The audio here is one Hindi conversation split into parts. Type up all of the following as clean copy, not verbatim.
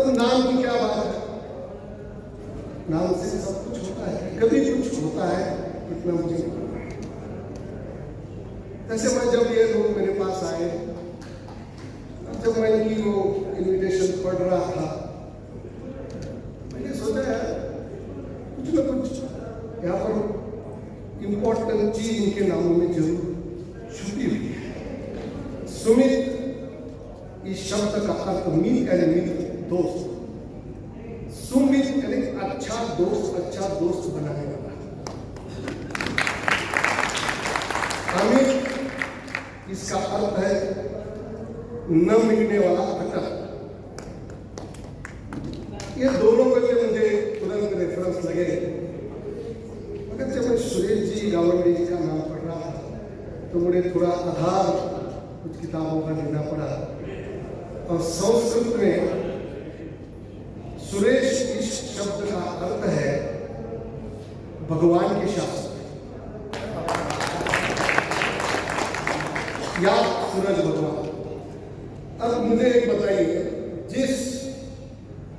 तो नाम की क्या बात है, नाम से सब कुछ होता है, कभी कुछ होता है, इतना मुझे नहीं पता। ऐसे मैं जब ये लोग मेरे पास आए, जब मैं इनकी वो इन्विटेशन पढ़ रहा था, मैंने सोचा यार कुछ ना कुछ यहाँ पर इम्पोर्टेंट चीज इनके नामों में जरूर छुपी हुई है। सुमित इस शब्द का अर्थ मीत यानी मित्र, दोस्त। सुमित यानी अच्छा दोस्त बनाने वाला। अमित इसका अर्थ है न मिलने वाला अटल। ये दोनों के लिए मुझे तुरंत रेफरेंस लगे, मगर जब मैं सुरेश जी गावंडे जी का नाम पढ़ रहा था तो मुझे थोड़ा आधार कुछ किताबों का लेना पड़ा। और संस्कृत में सुरेश इस शब्द का अर्थ है भगवान के शासक या सूरज भगवान। अब मुझे एक बताइए, जिस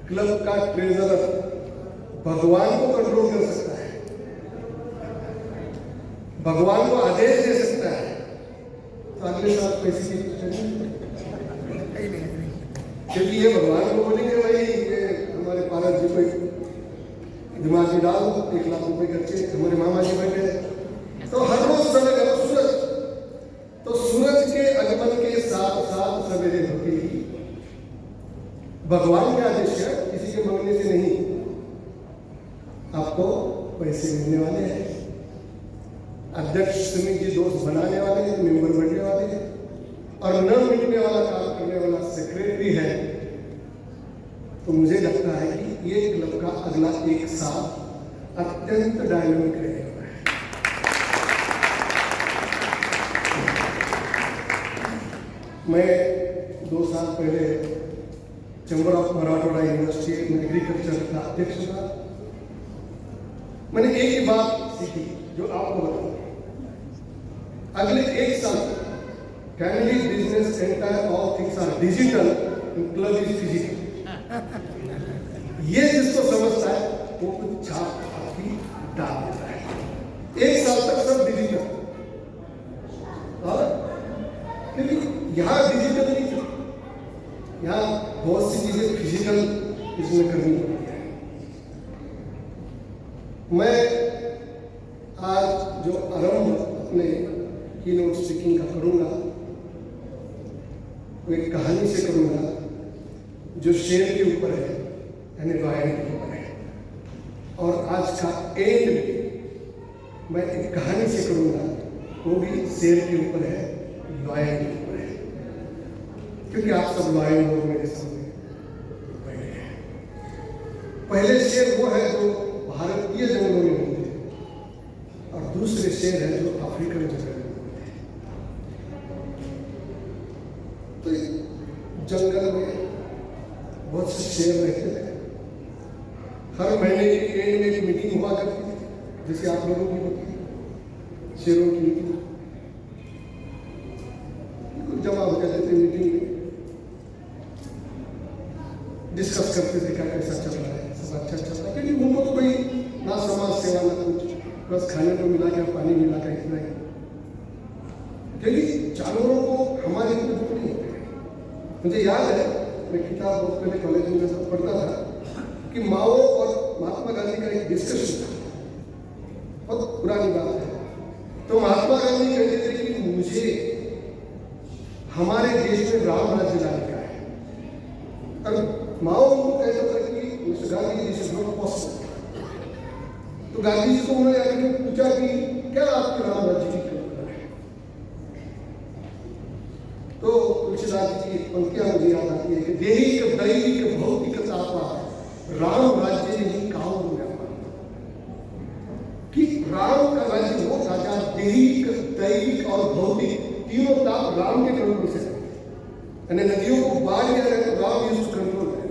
क्लब का ट्रेजरर भगवान को कंट्रोल कर सकता है, भगवान को आदेश दे सकता है, तो अगले साल पैसे की क्योंकि ये भगवान को बोलेंगे भाई ये हमारे पारस जी को दिमाग में डाल 1 लाख रुपए खर्चे, हमारे मामा जी बैठे, तो हर रोज समय करो सूरज। तो सूरज के आगमन के साथ साथ सवेरे होते ही भगवान के आदेश है, किसी के मांगने से नहीं, आपको पैसे मिलने वाले हैं। अध्यक्ष सुमित जी दोस्त बनाने वाले हैं, मेंबर बनने वाले हैं, और न मिलने वाला काम करने वाला सेक्रेटरी है। तो मुझे लगता है कि ये क्लब का अगला 1 साल अत्यंत डायनामिक रहेगा। मैं 2 साल पहले चैम्बर ऑफ मराठवाड़ा यूनिवर्सिटी में एग्रीकल्चर का अध्यक्ष था। मैंने एक ही बात सीखी जो आपको बताऊं, अगले 1 साल family business entire all things are digital, club is physical. ये जिसको समझता है वो कुछ छाप आपकी डाल देता है। 1 साल तक सब डिजिटल, और क्योंकि यहाँ डिजिटल नहीं थी, यहाँ बहुत सी चीजें फिजिकल इसमें करनी पड़ती है। मैं आज जो आरंभ अपने कीनोट स्पीकिंग का करूंगा वो एक कहानी से करूंगा जो शेर के ऊपर है, यानी लॉयन के ऊपर है। और आज का एंड में मैं एक कहानी से करूंगा, वो भी शेर के ऊपर है, लॉयन के ऊपर है, क्योंकि आप सब लॉयन लोग मेरे सामने बैठे हैं। पहले शेर वो है जो भारतीय जंगलों में होते हैं, और दूसरे शेर है जो अफ्रीकन जंगल में होते हैं। तो जंगल में बहुत से शेर रहते थे। हर महीने के एंड में एक मीटिंग हुआ करती थी, जैसे आप लोगों की होती है, शेरों की मीटिंग। जमा हो जाते थे मीटिंग में, डिस्कस करते थे क्या कैसा चल रहा है, सब अच्छा चल रहा है, क्योंकि उनको तो कोई ना समाज सेवा ना कुछ, बस खाने को मिला के पानी मिला के इतना ही। क्योंकि जानवरों को हमारे लिए दुख नहीं होते। मुझे याद है, मैं किताब बहुत पहले कॉलेज में सब पढ़ता था कि माओ और महात्मा गांधी का एक डिस्कशन था, बहुत पुरानी बात है। तो महात्मा गांधी कहते थे कि मुझे हमारे देश में राम राज्य लाने का है, और माओ उनको कहता था कि उस गांधी जी से नॉट पॉसिबल। तो गांधी जी को उन्होंने आकर पूछा कि क्या आपके राम राज्य की कल्पना है? तो तुलसीदास जी की पंक्तियां मुझे याद आती है कि देहिक दैहिक भौतिक तापा राम राज्य नहीं काऊ व्यापार। कि राम का राज्य वो था जहां देहिक दैहिक और भौतिक तीनों ताप राम के कंट्रोल से थे। नदियों को बाढ़ में रहे तो राम यूज टू कंट्रोल है।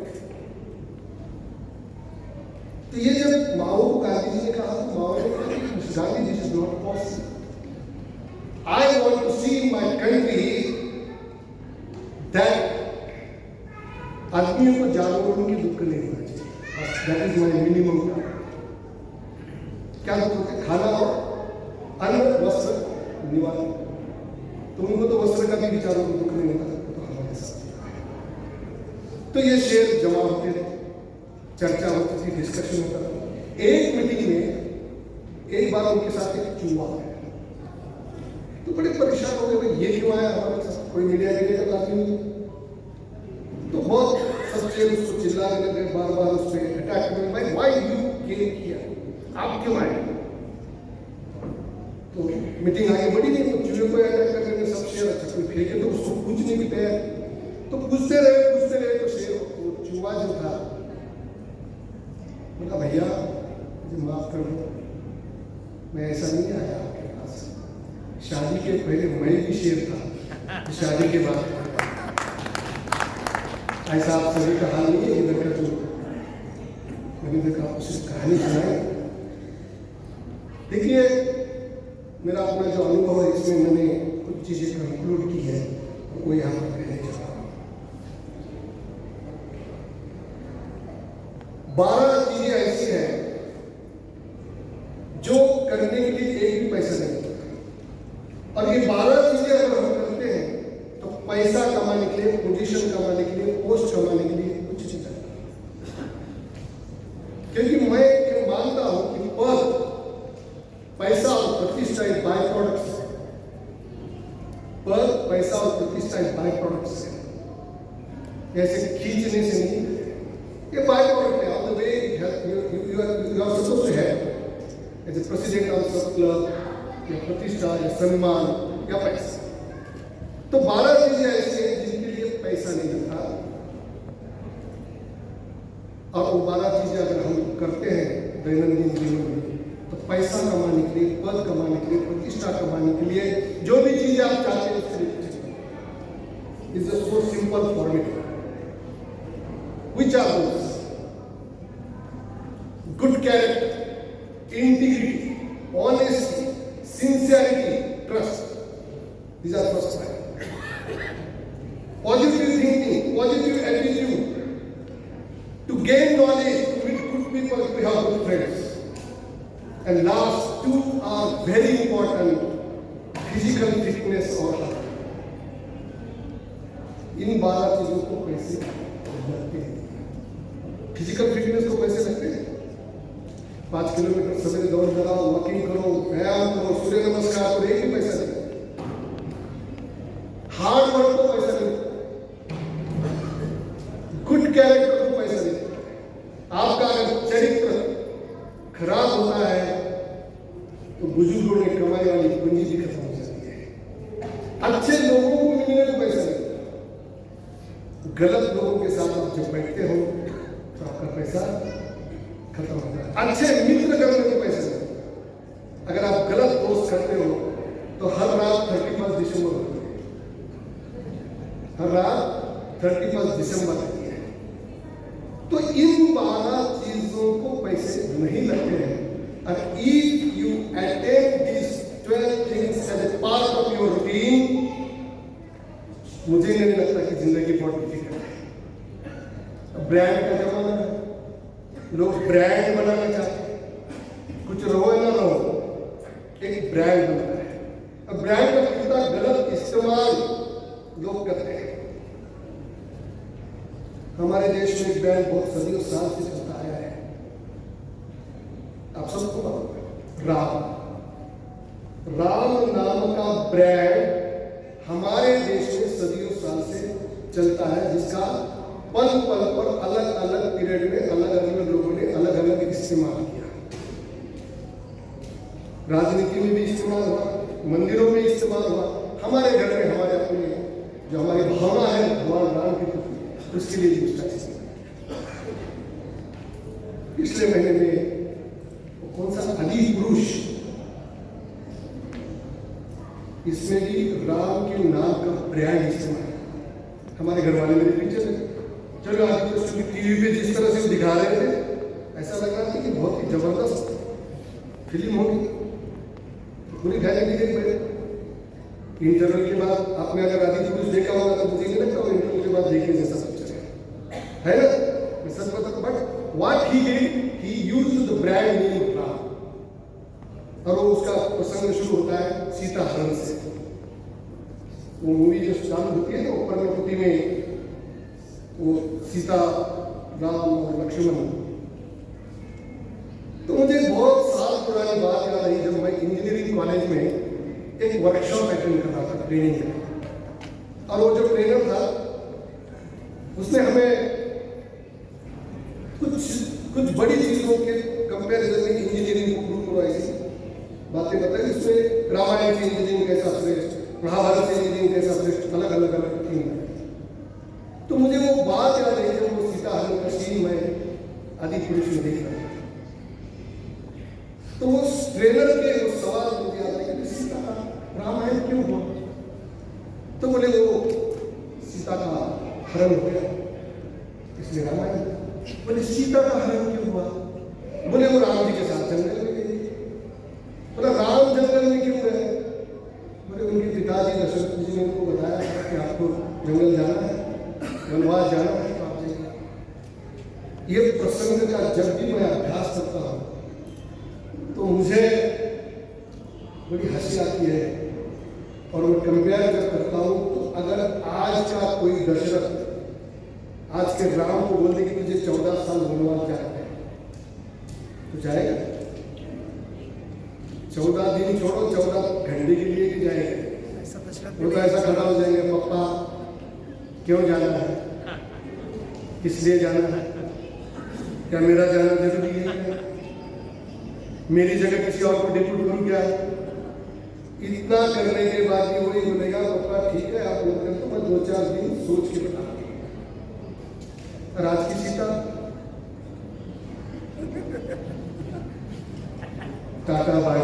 तो ये जब माओ गांधी जी ने कहा तो माओ ने कहा कि Gandhi this is not possible. I want to see in my country that आदमियों को जानवरों की दुख नहीं होना चाहिए, बस दैट इज माई मिनिमम। क्या दुख होते? खाना और अन्न, वस्त्र, निवास। तुमको तो वस्त्र का भी विचारों को दुख नहीं होता, तो हमारे साथ। तो ये शेर जमा होते थे, चर्चा होती थी, डिस्कशन होता था। एक मीटिंग में एक बार उनके साथ एक चूहा है, तो बड़े परेशान हो गए, भाई ये क्यों आया हमारे साथ, कोई मीडिया का लाभ नहीं। तो बहुत सब शेर उसको चिल्लाने लगे, बार बार उस पर अटैक करने, भाई व्हाई यू केम हियर, आप क्यों आए? तो मीटिंग आगे बढ़ी नहीं, तो चूहे को अटैक करने में सब शेर अच्छा कोई फेंके तो उसको पूछने भी तैयार, तो पूछते रहे तो शेर वो चूहा जो था बोला, भैया मुझे माफ कर दो, मैं ऐसा नहीं आया आपके पास, शादी के पहले मैं भी शेर था, शादी के बाद ऐसा आप सभी का हाल नहीं है। इधर का जो मैंने देखा उसे कहानी सुनाई। देखिए मेरा अपना जो अनुभव है इसमें मैंने कुछ चीजें कंक्लूड की है, वो यहाँ पर कहने जा रहा हूँ। 12 चीजें ऐसी हैं जो करने के लिए एक भी पैसा नहीं होता, और ये 12 चीजें अगर हम करते हैं तो पैसा कमाने के लिए, पोजीशन कमाने के लिए, पोस्ट कमाने के लिए कुछ नहीं करता। क्योंकि मैं ये मानता हूं कि पद, पैसा और प्रतिष्ठा एक बाय प्रोडक्ट्स है। पद, पैसा और प्रतिष्ठा एक बाय प्रोडक्ट्स है, ऐसे खींचने से नहीं, ये बाय प्रोडक्ट है। On the way you are supposed to have as a president of sub club, या प्रतिष्ठा या सम्मान या पैसा। तो 12 चीजें ऐसी हैं जिनके लिए पैसा नहीं लगता, और वो 12 चीजें अगर हम करते हैं दैनंदिन जीवन में, तो पैसा कमाने के लिए, पद कमाने के लिए, प्रतिष्ठा कमाने के लिए, जो भी चीजें आप चाहते हैं उसके लिए is just so simple formula. Which are those? Good character, integrity, honesty, sincerity, trust. These are first five. Positive thinking, positive attitude, to gain knowledge, to meet good people, to have good friends. And last 2 are very important, physical fitness or health. इन 12 चीजों को कैसे लगते हैं? फिजिकल फिटनेस को कैसे लगते हैं? 5 किलोमीटर सवेरे दौड़ लगाओ, वॉकिंग करो, व्यायाम करो, सूर्य नमस्कार करो, एक भी पैसा नहीं। हार्ड वर्क को पैसा नहीं, गुड कैरेक्टर को पैसा नहीं। आपका अगर चरित्र खराब होता है तो बुजुर्गों ने कमाई वाली पूंजी भी खत्म हो जाती है। अच्छे लोगों को मिलने को पैसा नहीं, गलत लोगों के साथ आप जब बैठते हो तो आपका पैसा खत्म होता है। अच्छे मित्र करने को पैसा नहीं। अगर आप गलत दोस्त करते हो तो हर रात 31 दिसंबर होती है, हर रात 31 दिसंबर होती है। तो इन 12 चीजों को पैसे नहीं लगते हैं। और if you attend this 12 things as a part of your routine, मुझे नहीं लगता कि जिंदगी बहुत डिफिकल्ट है। ब्रांड का जमाना है, लोग ब्रांड बनाना चाहते हैं, कुछ रहो ना रहो, एक ब्रांड बनता है। अब ब्रांड का कितना गलत इस्तेमाल लोग करते हैं। हमारे देश में एक ब्रांड बहुत सदियों साल से चलता आया है, आप सबको मालूम है, राम नाम का ब्रांड हमारे देश में सदियों साल से चलता है, जिसका पल पल पर अलग अलग पीरियड में अलग अलग लोगों ने अलग अलग इस्तेमाल किया। राजनीति में भी इस्तेमाल हुआ, मंदिरों में इस्तेमाल हुआ, हमारे घर में हमारे अपने जो हमारी भावना है भगवान राम की प्रति, उसके लिए भी उसका इस्तेमाल। पिछले महीने में कौन सा अली पुरुष, इसमें भी राम के नाम का ब्रांड इस्तेमाल। हमारे घर वाले मेरे पीछे थे, चलो आज तो टीवी पे जिस तरह से दिखा रहे थे, ऐसा लग रहा था कि बहुत ही जबरदस्त फिल्म होगी। पूरी फैमिली देख बैठे। इंटरवल के बाद आपने अगर आदि पुरुष देखा होगा तो मुझे नहीं लगता वो इंटरवल के बाद देखने जैसा पिक्चर है। मूर्ति में वो सीता, राम और लक्ष्मण। तो मुझे बहुत साल पुरानी बात याद आई जब मैं इंजीनियरिंग कॉलेज में एक वर्कशॉप अटेंड कर रहा था, ट्रेनिंग का। और वो जो ट्रेनर था उसने हमें कुछ बड़ी चीजों के कंपैरिजन में इंजीनियरिंग को प्रूव करवाई थी, बातें बताई। उसमें रामायण से इंजीनियरिंग कैसा श्रेष्ठ, महाभारत से इंजीनियरिंग कैसा श्रेष्ठ, अलग अलग अलग थीम है। तो मुझे वो बात याद आई जब वो सीता हरण का सीन मैं आदि पुरुष में देख रहा था। तो वो ट्रेनर के वो सवाल मुझे याद आया कि सीता का रामायण क्यों हुआ। तो बोले वो सीता का हरण हो गया इसलिए रामायण। बोले सीता का हरण क्यों हुआ। बोले वो राम जी के साथ जंगल में गई। बोला राम जंगल में क्यों गए। बोले उनके पिताजी दशरथ जी ने उनको बताया कि आपको जंगल जाना है, वनवास जाना है, तो आप जाइए। ये प्रसंग का जब भी मैं अभ्यास करता हूँ तो मुझे बड़ी हंसी आती है। और मैं कंपेयर जब करता हूँ तो अगर आज का कोई दशरथ आज के राम को बोल दे कि तुझे 14 साल वनवास जाना है तो जाएगा। 14 दिन छोड़ो, 14 घंटे के लिए भी जाएगा। वो तो ऐसा खड़ा हो जाएंगे, पापा क्यों जाना है, किस लिए जाना है, क्या मेरा जाना जरूरी है, मेरी जगह किसी और को डिप्यूट करूं क्या। इतना करने के बाद भी वही बोलेगा पापा ठीक है आप लोग कर, तो मैं 2-4 दिन सोच के बता। राज की सीता टाटा बाय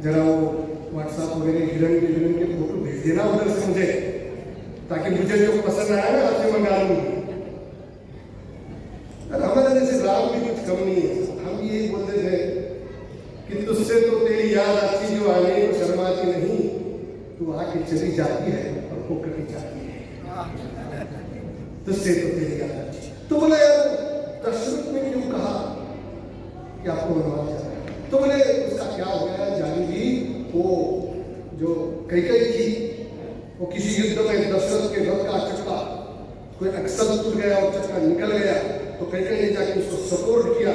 जरा वो व्हाट्सएप वगैरह हिरण के फोटो भेज देना उधर से मुझे, ताकि मुझे जो पसंद आया ना आपसे मंगा लूंगी। हमारे जैसे राम भी कुछ कम नहीं है। हम ये बोलते थे कि तुझसे तो तेरी याद आती जो आने को शर्माती नहीं, तू आके चली जाती है और होकर जाती है, तुझसे तो तेरी याद आती। तो बोले यार दशरथ ने क्यों कहा कि आपको वनवास जाना है। तो बोले उसका क्या हो गया जानी जी, वो जो कैकेयी थी वो किसी युद्ध में दशरथ के रथ का चक्का कोई अक्सर टूट गया और चक्का निकल गया, तो कैकेयी ने जाके उसको सपोर्ट किया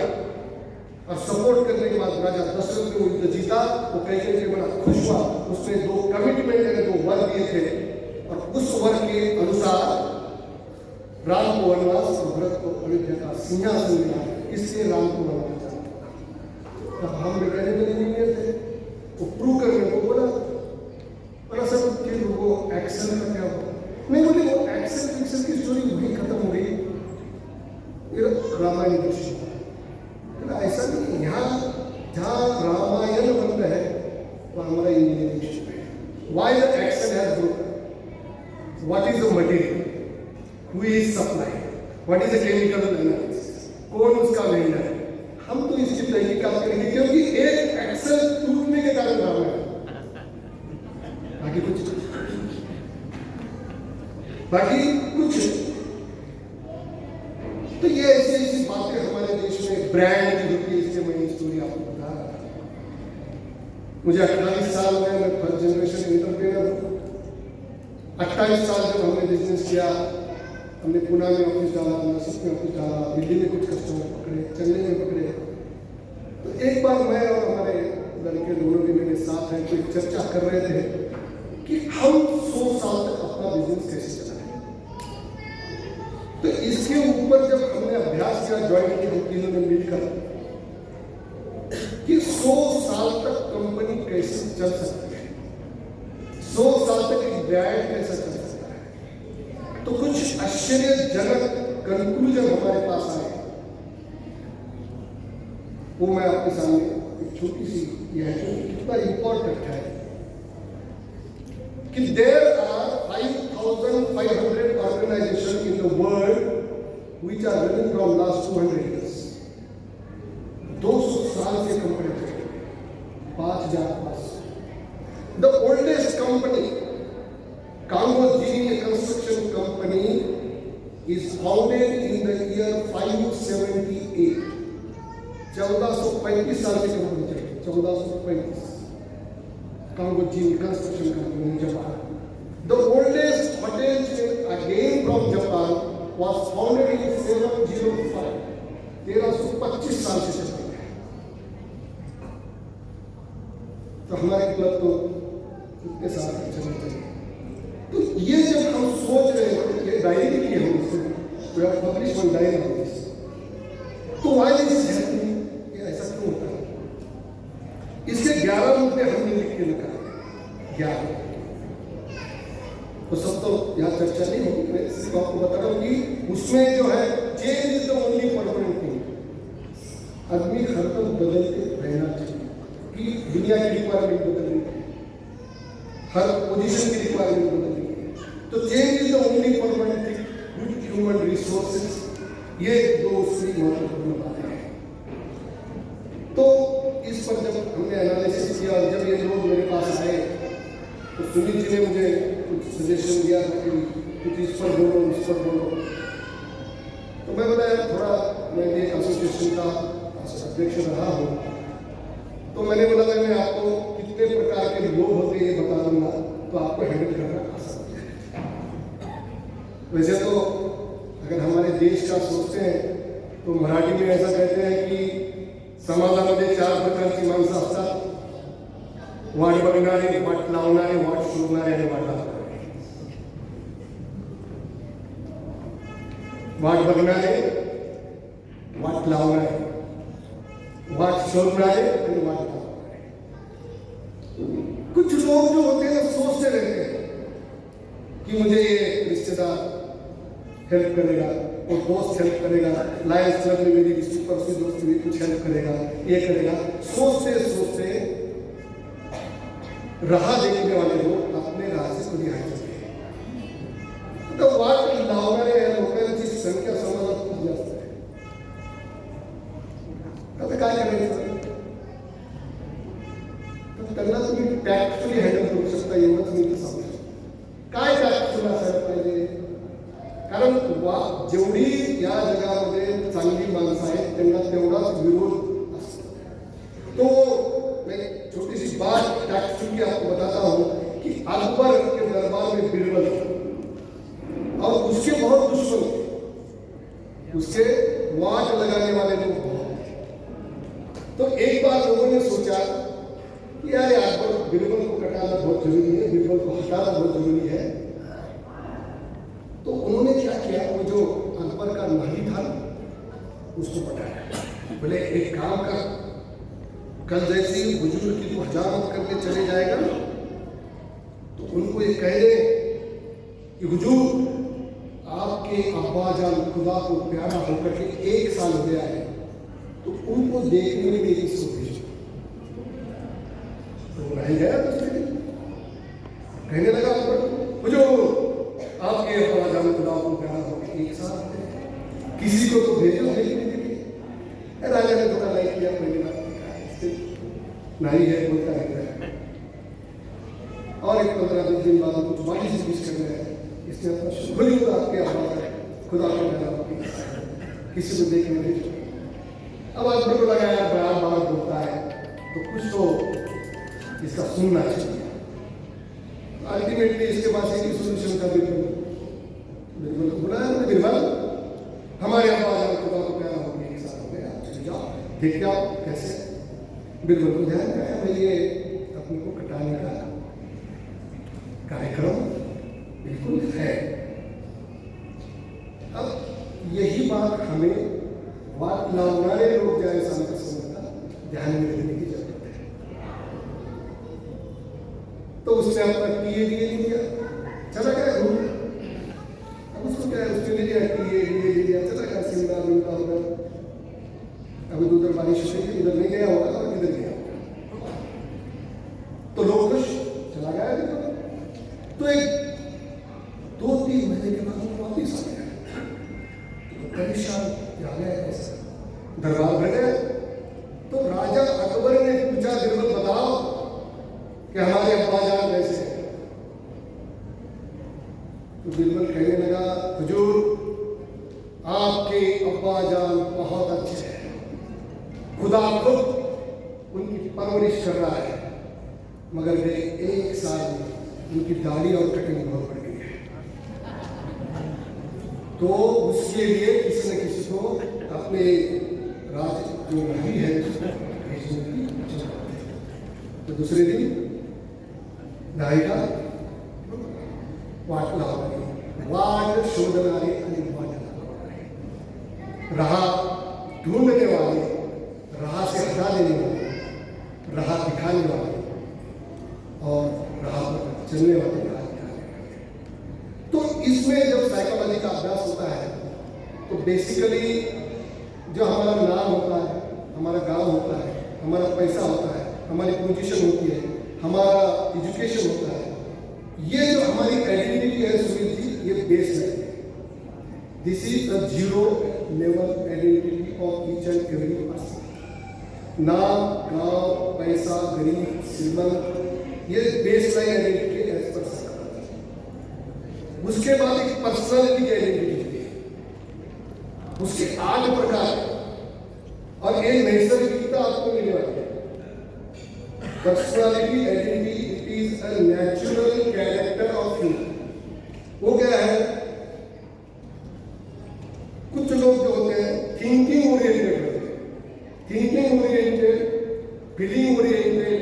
और सपोर्ट करने के बाद राजा दशरथ ने वो युद्ध जीता। तो कैकेयी के बड़ा खुश हुआ। उसने 2 कमिटमेंट यानी 2 वर दिए थे और उस वर के अनुसार राम को वनवास और भरत को अयोध्या का सिंहासन मिला, इसलिए राम को वनवास जाना। तो हम मैकेनिकल इंजीनियर थे, वो प्रूव करने को बोला सर कि वो एक्शन का क्या हुआ। नहीं बोले वो एक्शन की स्टोरी वहीं खत्म हो गई, रामायण ऐसा नहीं। यहाँ जहाँ रामायण बन रहा है तो हमारा engineering why the action has broken, what is the material, who is supply, what is the chemical analysis, कौन उसका वेंडर है। हम तो इसकी तहकीकात करेंगे क्योंकि एक एक्सल टूटने के कारण रामायण, बाकी कुछ तो ये ऐसी बातें हमारे देश में ब्रांड की होती है, इसलिए मैं स्टोरी आपको बता रहा था। मुझे 28 साल में मैं फर्स्ट जनरेशन एंटरप्रेन्योर हूँ। 28 साल जब हमने बिजनेस किया, हमने पुणे में ऑफिस डाला, नासिक में ऑफिस डाला, दिल्ली में कुछ कस्टमर पकड़े, चेन्नई में पकड़े। तो एक बार मैं और हमारे लड़के दोनों भी मेरे साथ हैं, कोई चर्चा कर रहे थे कि हम 100 साल तक अपना बिजनेस कैसे चलाएं। तो इसके ऊपर जब हमने अभ्यास किया ज्वाइन किया हम तीनों ने मिलकर कि 100 साल तक कंपनी कैसे चल सकती है, 100 साल तक एक ब्रांड कैसे चल सकता है। तो कुछ आश्चर्यजनक कंक्लूजन हमारे पास आए, वो मैं आपके सामने एक छोटी सी यह है कितना इंपॉर्टेंट है कि there are 5,500 organization in the world which are running from last 200 years. 200 साल से कंपनी चल रही है, 5,000 plus. The oldest company, Kango Genie Construction Company, is founded in the year 578. 1435 साल से कंपनी चल रही है, 1435. Kango Genie Construction Company, Japan. The oldest was founded in 705, 1325 साल से चलती है। तो हमारे क्लब तो इतने साल तक चलने चाहिए। तो ये जब हम सोच रहे हैं, ये डायरी की है उसमें, we have published one diary on this. तो why this is happening? ये ऐसा क्यों होता है? इसके 11 मुद्दे हमने लिख के निकाले, 11। तो सब तो यहाँ चर्चा नहीं होगी, मैं सिर्फ आपको बता रहा हूँ कि उसमें जो है change is the only permanent thing. आदमी हर पल बदलते रहना चाहिए कि दुनिया की रिक्वायरमेंट बदल रही है, हर पोजीशन की रिक्वायरमेंट बदल रही है। तो change is the only permanent thing, good human resources, ये दो उसकी महत्वपूर्ण बातें हैं। तो इस पर जब हमने एनालिसिस किया और जब ये लोग मेरे पास आए तो सुनील जी ने मुझे कुछ सजेशन दिया था कि कुछ इस पर बोलो, उस पर बोलो। तो मैं बोला यार थोड़ा, मैं एक एसोसिएशन का अध्यक्ष रहा हूँ, तो मैंने बोला मैं आपको कितने प्रकार के लोग होते हैं ये बता दूंगा, तो आपको हैंडल करना आसान है। वैसे तो अगर हमारे देश का सोचते हैं तो मराठी में ऐसा कहते हैं कि समाजामध्ये 4 प्रकारची माणसं असतात, वाट बघणारे, वाट लावणारे, वाट शोधणारे आणि वाट लावणारे। वाट बघणारे, वाट लावणारे, वाट शोधणारे आणि वाट लावणारे। कुछ लोग जो होते हैं सोचते रहते हैं कि मुझे ये रिश्तेदार हेल्प करेगा, और दोस्त हेल्प करेगा, लायंस क्लब में मेरी परसों दोस्त भी कुछ हेल्प करेगा, ये करेगा। सोचते सोचते राह देखने वाले लोग अपने राह से कधी हटते हैं। तो वाट लावणाऱ्या या लोकांची संख्या समाजात खूप जास्त आहे। आता काय करायचं? तर त्यांना तुम्ही टॅक्टफुली हँडल करू शकता, एवढंच मी सांगू शकतो। काय टॅक्टफुल असायला पाहिजे? कारण जेवढी या जगामध्ये चांगली माणसं आहेत त्यांना तेवढाच विरोध असतो। तो मैं छोटी सी बात टैक्स की आपको बताता हूँ कि अकबर के दरबार में बीरबल और उसके बहुत दुश्मन थे, उसके वाट लगाने वाले लोग बहुत थे। तो एक बार लोगों ने सोचा कि यार अकबर बीरबल को कटाना बहुत जरूरी है, बीरबल को हटाना बहुत जरूरी है। तो उन्होंने क्या किया, वो जो अकबर का महल था उसको पटाया। बोले एक काम कर, कल जैसे ही हुजूर की तू हजामत करके चले जाएगा तो उनको ये कह दे कि हुजूर आपके अब्बाजान खुदा को प्यारा होकर के 1 साल हो गया है, तो उनको देखने में मेरी सोच। तो रह गया दूसरे दिन कहने लगा हुजूर आपके अब्बाजान खुदा को प्यारा होकर 1 साल हो गया, किसी को तो भेजो देखने के लिए। राजा ने थोड़ा लाइक किया, पहली बार नहीं है बोलता है और एक 15-20 दिन बाद कुछ बारी से बीच कर रहे हैं, इसने अपना शुक्रिया खुदा आपके आवाज खुदा को किसी को देखने भेजो। अब अकबर को लगा यार बार बार बोलता है तो कुछ तो इसका सुनना चाहिए। अल्टीमेटली इसके पास एक ही सोल्यूशन था, बिल्कुल बुलाया बिरबल, हमारे आवाज खुदा को प्यारा होकर 1 साल हो गया, चले जाओ देख के आओ कैसे। बिरबल को ध्यान रखा भाई ये अपने को कटाने का कार्यक्रम बिल्कुल है। अब यही बात हमें वाट लावणारे लोग ज्या सांगता सांगता ध्यान में रखने की जरूरत है। तो उसने अपना टीए लिया, चला गया घूम। अब उसको क्या है, उसने ले लिया टीए लिया, चला गया शिमला मिलता होगा। अभी तो उधर बारिश हुई, उधर नहीं गया होगा और किधर गया, तो लोग खुश, चला गया। तो एक 2-3 महीने के बाद वो वापिस आ गया, तो परेशान आ गया ऐसा दरबार में गए। तो राजा अकबर ने पूछा बिरबल बताओ कि हमारे अब्बाजान कैसे हैं? तो बिरबल कहने लगा हुजूर आपके अब्बाजान बहुत अच्छे हैं, खुदा खुद उनकी परवरिश कर रहा है, मगर वे 1 साल में उनकी दाढ़ी और कटिंग बहुत बढ़ गई है। तो उसके लिए किसी न किसी को अपने राज्य जो नदी है तो दूसरे दिन नायिका वाट लावणी वाट शोधणारे आणि वाट लावणारे, राह ढूंढने वाले, राह से हटा देने वाले, राह दिखाने वाले और राह पर चलने वाले राह दिखाने वाले। तो इसमें जब साइकोलॉजी का अभ्यास होता है तो बेसिकली जो हमारा नाम होता है, हमारा गांव होता है, हमारा पैसा होता है, हमारी पोजीशन होती है, हमारा एजुकेशन होता है, ये जो हमारी आइडेंटिटी है सुनील जी, ये बेस है। This is a zero level identity of each and every person. नाम, गांव, पैसा, गरीब, श्रीमंत, ये base line identity as per psychology. उसके बाद एक पर्सनालिटी की आइडेंटिटी है, उसके 8 प्रकार और एक नैसर्गिकता आपको मिलने वाली है। Personality identity it is a natural character of you. वो क्या है? कुछ लोग जो होते हैं थिंकिंग ओरिएंटेड होते हैं, thinking oriented, feeling oriented,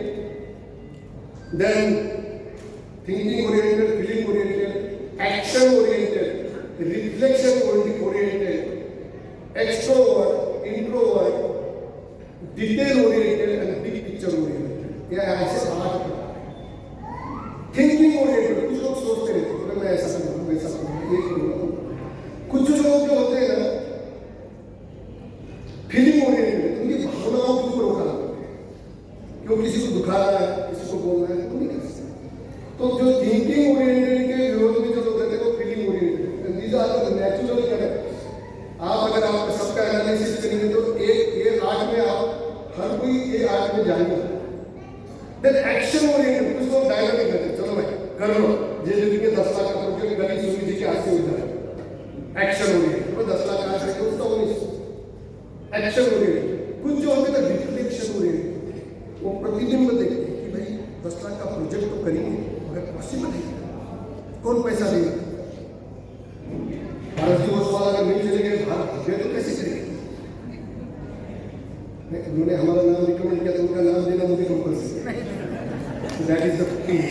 than thinking oriented, feeling oriented, action oriented, reflection oriented, extrovert, introvert, detail oriented and big picture oriented. ये ऐसे 8 प्रकार हैं। थिंकिंग ओरिएंटेड, कुछ लोग सोचते रहते हैं मैं ऐसा करूँ, वैसा करूँ, ये करूँ। कुछ लोग जो होते हैं ना फीलिंग ओरिएंटेड, उनकी भावनाओं के ऊपर होकर आते हैं, क्यों किसी को दुखाना है, किसी को बोलना है, तो नहीं कर सकते। तो जो थिंकिंग ओरिएंटेड के विरोध में जो लोग रहते हैं वो feeling oriented, these are the natural characters. आप अगर आप सबका एनालिसिस करेंगे तो एक 8 में आप हर कोई ये 8 में जाएंगे। देन एक्शन ओरिएंटेड, कुछ लोग डायनामिक रहते हैं, चलो भाई कर लो, जे के 10 लाख का प्रोजेक्ट गली सुनी जी के हाथ से हो जाए। एक्शन ओरिएंटेड, वो 10 लाख कहाँ से उसका वो नहीं। Action oriented. कुछ जो होते हैं रिफ्लेक्शन ओरिएंटेड, वो प्रतिबिंब देखते हैं कि भाई 10 लाख का प्रोजेक्ट तो करेंगे मगर पॉसिबल है, कौन पैसा देगा? भारत की वर्ष वाला अगर नहीं चलेंगे भारत तो कैसे करेंगे? उन्होंने हमारा नाम रिकमेंड किया तो उनका नाम देना मुझे compulsory, that is the thing.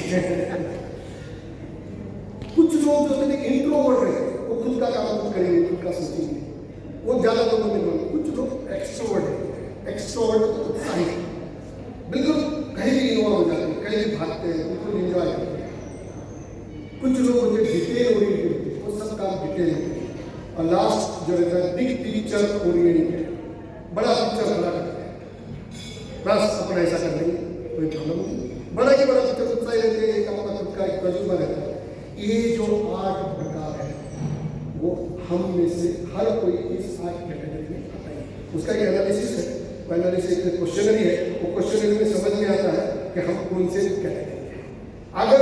कुछ लोग जो होते हैं इंट्रोवर्ट रहते हैं, वो खुद का काम खुद करेंगे, खुद का सोचेंगे, वो ज्यादा लोगों में नहीं। कुछ लोग एक्सट्रोवर्ट है, एक्सट्रोवर्ट तो उत्साही बिल्कुल कहीं भी इन्वॉल्व हो जाते हैं, कहीं भी भागते हैं, बिल्कुल एंजॉय करते हैं। कुछ लोग होते हैं डिटेल ओरिएंटेड, वो सब काम डिटेल होते हैं। और लास्ट जो रहता है बिग पिक्चर ओरिएंटेड, बड़ा पिक्चर बना करते हैं, बस अपना ऐसा कर लेंगे, कोई प्रॉब्लम नहीं। बड़ा की बड़ा पिक्चर उत्साही रहते हैं, एक अपना खुद का एक तजुर्बा रहता है। ये जो 8 प्रकार है वो हम में से हर कोई इस 8 कैटेगरी में आता है। उसका एक एनालिसिस है, वो एनालिसिस एक क्वेश्चनरी है, वो क्वेश्चनरी में समझ में आता है कि हम कौन से कैटेगरी हैं। अगर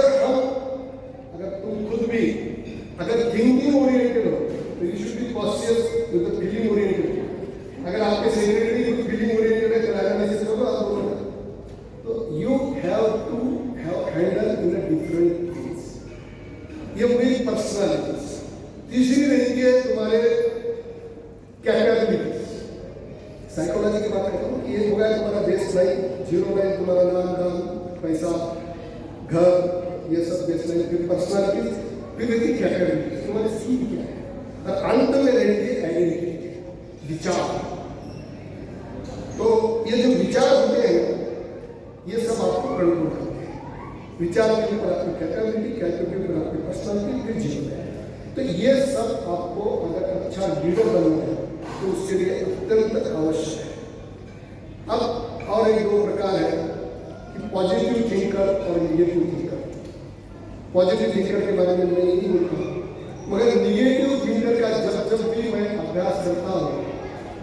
तुम खुद भी अगर थिंकिंग ओरिएंटेड हो तो you should be cautious with the feeling oriented. अगर आपके सेक्रेटरी खुद फीलिंग ओरिएंटेड है तो एनालिसिस होगा आप बोलोगे, तो you have to handle in a different ways. ये हुई पर्सनालिटीज। तीसरी रहती है तुम्हारे कैपेबिलिटीज। साइकोलॉजी की बात करता हूँ कि ये हो गया तुम्हारा बेस लाइन, 0 लाइन तुम्हारा नाम, गांव, पैसा, घर, ये सब बेस लाइन। फिर पर्सनालिटीज, फिर रहती है कैपेबिलिटीज, तुम्हारी स्किल क्या है, और अंत में रहती है आइडेंटिटी, विचार। तो ये जो विचार होते हैं ये सब आपको कंट्रोल करते हैं। विचार के ऊपर आपकी कैपेबिलिटी, कैपेबिलिटी के ऊपर आपकी पर्सनालिटी, फिर जीवन है। तो ये सब आपको अगर अच्छा लीडर बनना है तो उसके लिए अत्यंत आवश्यक है। अब और एक 2 प्रकार है कि पॉजिटिव थिंकर और निगेटिव थिंकर। पॉजिटिव थिंकर के बारे में मैं नहीं बोलता हूँ, मगर निगेटिव थिंकर का जब भी मैं अभ्यास करता हूँ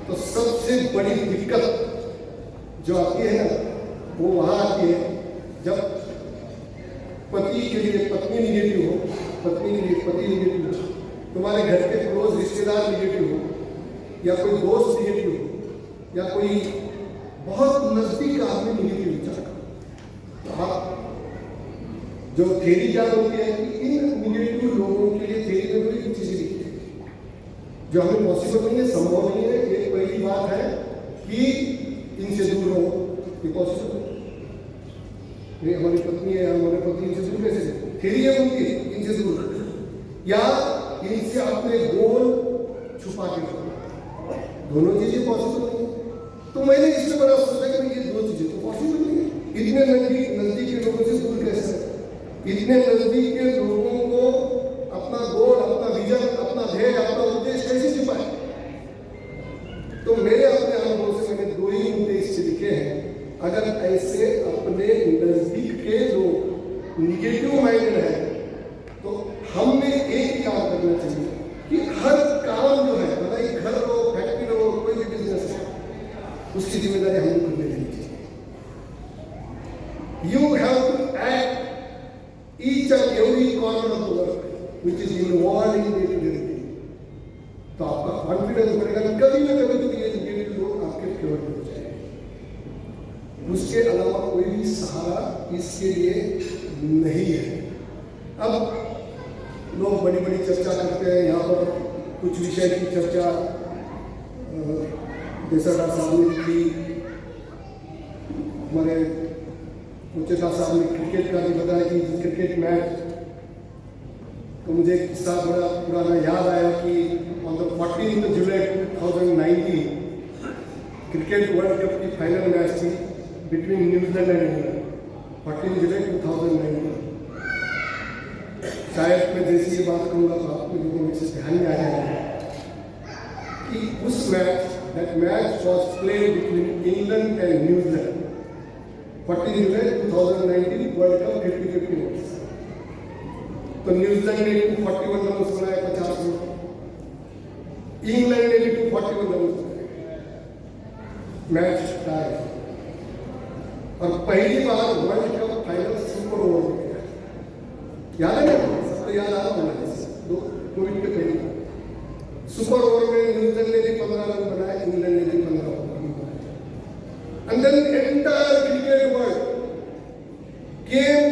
तो सबसे बड़ी दिक्कत जो आती है ना वो वहाँ आती है जब पति के लिए पत्नी निगेटिव हो, पत्नी के लिए पति निगेटिव हो, तुम्हारे घर के क्लोज रिश्तेदार निगेटिव हो, या कोई दोस्त निगेटिव हो, या कोई बहुत नजदीक आदमी निगेटिव विचार करो। तो आप जो थ्योरी क्या होती है कि इन निगेटिव लोगों के लिए थ्योरी में कोई चीज लिखी है जो हमें पॉसिबल नहीं है, संभव नहीं है। एक पहली बात है कि इनसे दूर रहो, ये पॉसिबल नहीं। हमारी पत्नी है, हमारे पति, इनसे दूर कैसे? फिर ये बोलती है इनसे दूर, या इनसे अपने गोल छुपा के रखो, दोनों चीजें पॉसिबल नहीं है। तो मैंने इसमें बड़ा सोचा कि ये दो चीजें तो पॉसिबल नहीं है। इतने नजदीक के लोगों से दूर कैसे? इतने नजदीक के लोगों को अपना गोल, अपना विजन, अपना ध्येय, अपना उद्देश्य कैसे छुपाए? तो मेरे अपने अनुभव से मैंने दो ही उद्देश्य लिखे हैं। अगर ऐसे अपने नजदीक के लोग निगेटिव माइंडेड है तो हमें एक काम करना चाहिए कि हर काम जो है, मतलब घर हो, फैक्ट्री हो, कोई भी बिजनेस है, उसकी जिम्मेदारी हमें खुद ले लेनी चाहिए। You have to act each and every corner of the work which is involve in day to day routine. तो आपका कॉन्फिडेंस बढ़ेगा कि कभी ना कभी तो ये निगेटिव लोग आपके फेवर में हो जाएंगे। उसके अलावा कोई भी सहारा इसके लिए नहीं है। अब लोग बड़ी बड़ी चर्चा करते हैं, यहाँ पर कुछ विषय की चर्चा देसरदार साहब ने की, हमारे मुचेता साहब ने क्रिकेट का भी बताया कि क्रिकेट मैच, तो मुझे एक किस्सा बड़ा पुराना याद आया कि on the 14 July 2019 cricket world cup की फाइनल मैच थी बिटवीन न्यूजीलैंड एंड इंग्लैंड, 14 जुलाई 2019। शायद मैं जैसी ये बात करूँगा तो आप लोगों में से ध्यान में आ जाएगा कि उस match, that match was played between England and New Zealand, 14 July 2019 world cup 50-50 match. तो न्यूजीलैंड ने 241 रन बनाए 50 में, इंग्लैंड ने भी 241 रन बनाए, मैच टाई। और पहली बार world cup final super over में गया, याद है ना? सबको याद आ रहा होगा, दो कोविड के पहले सुपर ओवर में न्यूजीलैंड ने भी 15 रन बनाए, इंग्लैंड ने भी 15 रन बनाए। And then entire cricket world came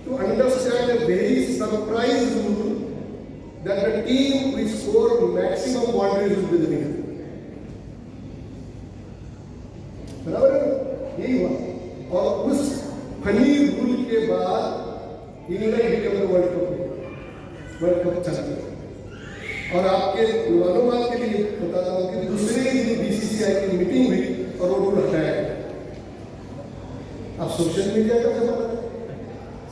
to understand a very surprise rule that the team which score maximum boundaries will be the winner. बराबर है, यही हुआ। और उस फनी रूल के बाद England become the world cup champion. और आपके मालूमात के लिए बताता हूँ कि दूसरे दिन बीसीसीआई की मीटिंग हुई और वो रूल हटाया गया। अब सोशल मीडिया का जमाना,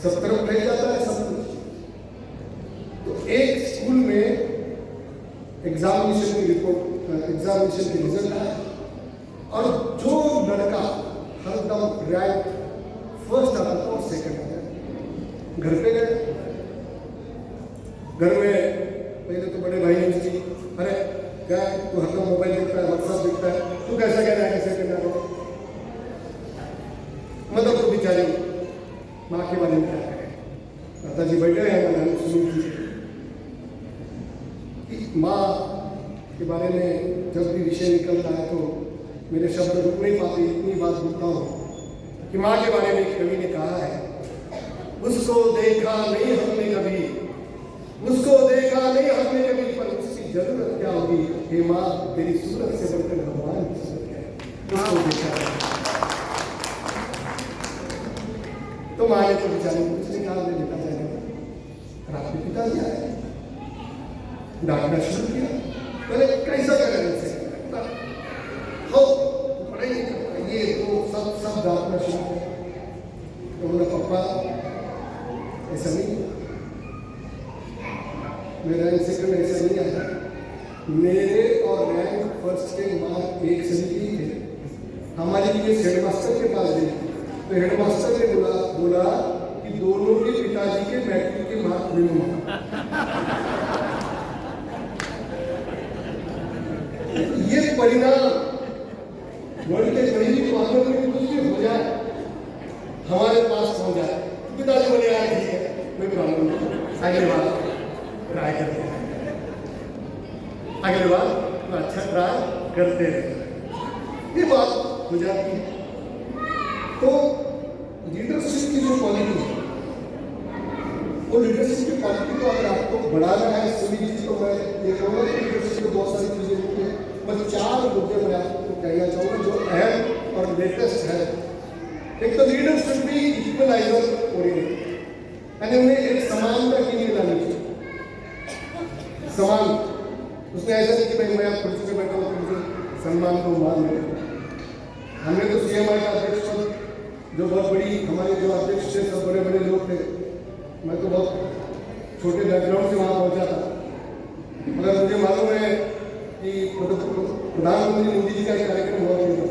सब तरफ फैल जाता है सब कुछ। तो एक स्कूल में एग्जामिनेशन की रिपोर्ट, एग्जामिनेशन के रिजल्ट आया और जो लड़का हरदम रैंक फर्स्ट आता था और सेकंड आता, घर पे गए। घर में पहले तो बड़े भाई ने उसकी, अरे क्या तू हरदम मोबाइल देखता है, व्हाट्सएप देखता है, तू कैसा कह रहा है, कैसे करना है? मतलब तो बेचारी माँ के बारे में क्या करें, दादाजी बैठे हैं, मैंने सुनी थी। माँ के बारे में जब भी विषय निकलता है तो मेरे शब्द रुक नहीं पाते, इतनी बात बोलता हूँ कि माँ के बारे में कवि ने कहा है, उसको देखा नहीं हमने कभी, उसको देखा नहीं हमने कभी, पर उसकी जरूरत क्या होगी? हे माँ, तेरी सूरत से बढ़कर भगवान की सूरत है, उसको देखा है। तो माँ ने तो बेचारे कुछ नहीं कहा, बेटा जाएगा। और आपके पिता जी आए, डांटना शुरू किया, मैंने कैसा करें इसे, हो पढ़ाई नहीं करता, ये वो सब डांटना शुरू किया। तो बोला पापा ऐसा नहीं, मेरा रैंक सेकंड ऐसा नहीं आया, मेरे और रैंक फर्स्ट के मार्क एक से नहीं थे। हमारी केस हेडमास्टर के पास गई तो हेडमास्टर ने बोला कि दोनों के पिताजी के मैट्रिक के मार्क मिलूंगा। ये परिणाम वर्ल्ड के कहीं मामलों में कुछ भी हो जाए, हमारे पास पहुंच जाए, पिताजी बोले यार ठीक है, कोई प्रॉब्लम नहीं, अगली बार ट्राई करते हैं, अगली बार तो अच्छा ट्राई करते हैं, ये बात हो जाती है। तो लीडरशिप की जो क्वालिटी है वो लीडरशिप की क्वालिटी को अगर आपको बढ़ाना है सभी चीज, तो मैं ये कहूँगा कि लीडरशिप में बहुत सारी चीजें होती हैं, बस 4 मुद्दे मैं आपको कहना चाहूँगा जो अहम और लेटेस्ट है। एक तो leader should be equaliser oriented, यानी उन्हें एक समानता की नींव लानी चाहिए। समान, उसमें ऐसा नहीं कि भाई मैं आप कुर्सी पे बैठा हूँ तो मुझे सम्मान को मान ले। हमने तो CMI का अध्यक्ष पद, जो बहुत बड़ी हमारे जो अध्यक्ष थे सब बड़े बड़े लोग थे, मैं तो बहुत छोटे बैकग्राउंड से वहाँ पहुँचा था, मगर मुझे मालूम है कि प्रधानमंत्री मोदी जी का एक कार्यक्रम हुआ था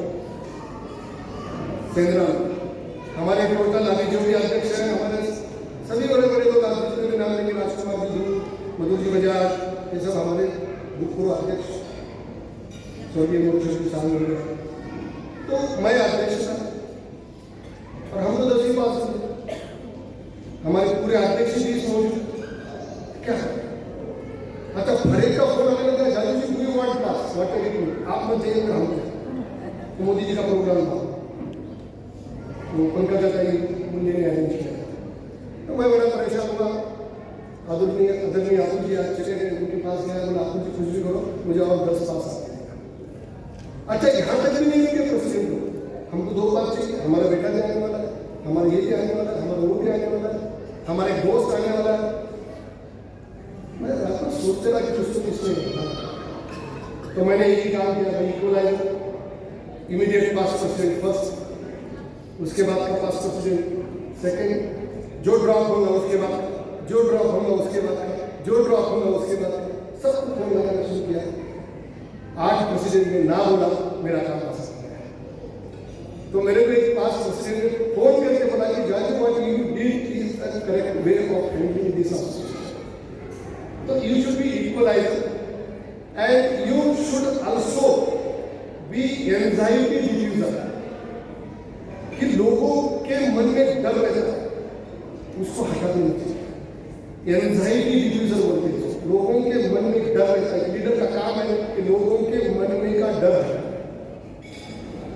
सेंद्रा में। हमारे टोटल अभी जो भी अध्यक्ष हैं, हमारे सभी बड़े बड़े लोग, आप जितने भी नाम लेंगे, राजकुमार जी, मधुर जी बजाज, ये सब हमारे भूतपूर्व अध्यक्ष स्वर्गीय मुख्यमंत्री शामिल हुए। तो मैं अध्यक्ष था और हम तो 10वीं पास हुए, हमारे पूरे अध्यक्ष भी मौजूद। क्या है? अच्छा, फरेक का फोन आने लगा, जादू जी we want class, what are you doing, आप मत जाइए, हम तो मोदी जी का प्रोग्राम था, तो पंकज मुंडे ने अरेंज किया। तो मैं बड़ा परेशान हुआ, आदरणीय अतुल जी आज चले गए, उनके पास गया, बोला अतुल जी कुछ भी करो, मुझे और 10 पास आते हैं। अच्छा, यहाँ तक भी नहीं कि प्रेसिडेंट हो, हमको 2 पास चाहिए, हमारा बेटा भी आने वाला है, हमारा ये भी आने वाला है, हमारा वो भी आने वाला है, हमारे दोस्त आने वाला है। मैं रात में सोचते रहा कि कुछ तो किसने, तो मैंने यही काम किया भाई, इक्वलाइजर, इमीडिएट पास प्रेसिडेंट फर्स्ट, उसके बाद का पास प्रेसिडेंट सेकंड, जो ड्रॉप होगा उसके बाद, जो ड्रॉप होगा उसके बाद, जो ड्रॉप होगा उसके बाद, सबको फोन लगाना शुरू किया। 8 प्रेसिडेंट ने ना बोला, मेरा काम आसान हो गया। तो मेरे को एक पास प्रेसिडेंट ने फोन करके बोला कि George what you did is a correct way of handling this association. तो you should be equaliser and you should also be anxiety diffuser, कि लोगों के मन में डर रहता है, उसको हटा देना चाहिए। एंजाइटी डिफ्यूजर बोलते हैं, लोगों के मन में डर रहता है, लीडर का काम है कि लोगों के मन में का डर है।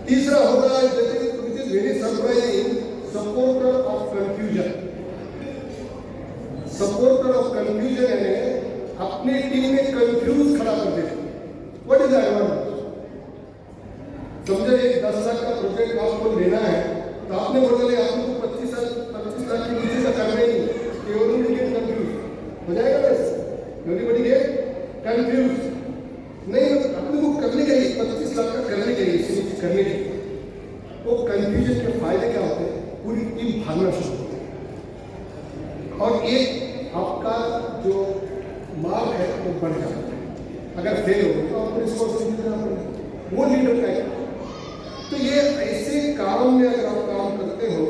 तीसरा होगा which is very surprising, supporter of confusion. Supporter of confusion है अपनी टीम में कंफ्यूज खड़ा कर देते। What is advantage? समझो एक 10 लाख का प्रोजेक्ट आपको लेना है, तो आपने बोला आपको 25 लाख के नीचे का करना ही नहीं, एवरीबॉडी गेट कंफ्यूज हो जाएगा ना, एवरीबॉडी गेट कंफ्यूज नहीं, अपने को करने के लिए 25 लाख का करने के लिए चीज करने के लिए, वो कंफ्यूजन के फायदे क्या होते हैं? पूरी टीम भागना शुरू होती है और एक आपका जो मार्क है वो बढ़ जाता है। अगर फेल हो तो आपको रिस्पॉन्सिबिलिटी देना पड़ेगा, वो लीडर का है। तो ये ऐसे काम में अगर आप काम करते हो,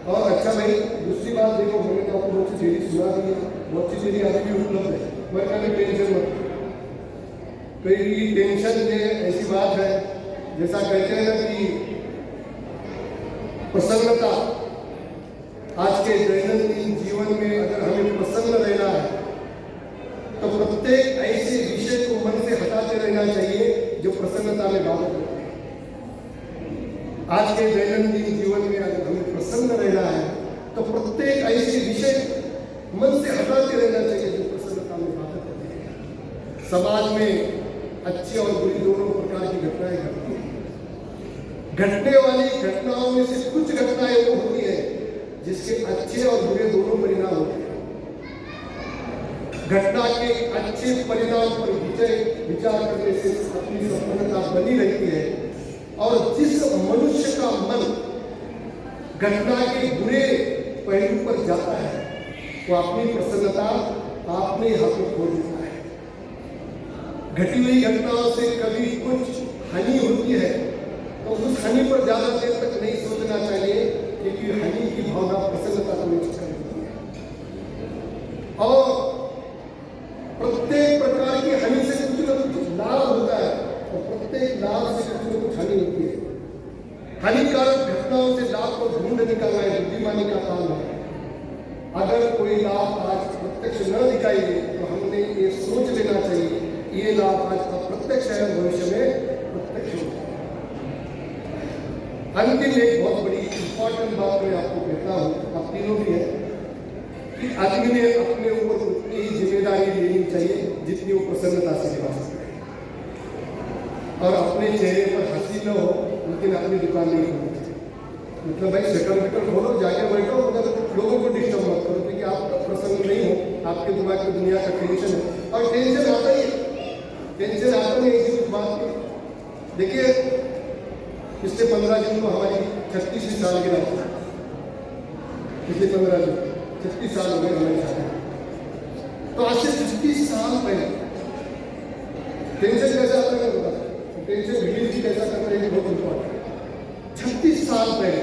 और अच्छा भाई दूसरी बात देखो, मैंने तो आपको बहुत सी चीजें सुना दी है, बहुत सी चीजें अभी भी उपलब्ध है, मैं कभी टेंशन मत, कई टेंशन में ऐसी बात है, जैसा कहते हैं ना कि प्रसन्नता, आज के दैनंदिन जीवन में अगर हमें प्रसन्न रहना है तो प्रत्येक ऐसे विषय को मन से हटाते रहना चाहिए जो प्रसन्नता में बाधक होता है। आज के दैनंदिन जीवन में अगर हमें प्रसन्न रहना है तो प्रत्येक ऐसे विषय मन से हटाते रहना चाहिए जो प्रसन्नता में बाधक होते हैं। समाज में अच्छी और बुरी दोनों प्रकार की घटनाएं घटती हैं। घटने वाली घटनाओं में से कुछ घटनाएं वो होती है जिसके अच्छे और बुरे दोनों परिणाम होते हैं। घटना के अच्छे परिणाम पर विचार करने से अपनी संपन्नता बनी रहती है, और जिस मनुष्य का मन घटना के बुरे पहलू पर जाता है वो अपनी प्रसन्नता अपने हाथों खो देता है। घटी हुई घटनाओं से कभी कुछ हानि होती है तो उस हानि पर ज्यादा देर तक नहीं सोचना चाहिए, क्योंकि हानि की भावना प्रसन्नता को नष्ट कर देती है। और प्रत्येक प्रकार की हानि से कुछ न कुछ लाभ होता है, और प्रत्येक लाभ से कुछ न कुछ हानि होती है। हानिकारक घटनाओं से लाभ को ढूंढ निकालना है बुद्धिमानी का काम है। अगर कोई लाभ आज प्रत्यक्ष न दिखाई दे तो हमने ये सोच लेना चाहिए ये लाभ आज अप्रत्यक्ष है, भविष्य में प्रत्यक्ष होगा। अंतिम एक बहुत बड़ी इंपॉर्टेंट बात मैं आपको कहता हूँ, आप तीनों भी है कि आदमी ने अपने ऊपर उतनी ही जिम्मेदारी लेनी चाहिए जितनी वो प्रसन्नता से निभा सकता है, और अपने चेहरे पर हंसी न हो लेकिन अपनी दुकान नहीं खोलनी चाहिए। मतलब भाई शटर विटर खोलो, जाके बैठो, मगर लोगों को डिस्टर्ब मत करो, क्योंकि आप प्रसन्न नहीं हो, आपके दिमाग में दुनिया का टेंशन है, और टेंशन आता ही टेंशन आता नहीं इसी कुछ बात की। देखिए पिछले 15 जून को हमारी 36वीं सालगिरह थी। पिछले 15 जून 36 साल हो गए हमारी शादी। तो आज से 36 साल पहले टेंशन कैसा आता है बता, टेंशन रिलीज कैसा करना है बहुत इम्पोर्टेंट। 36 साल पहले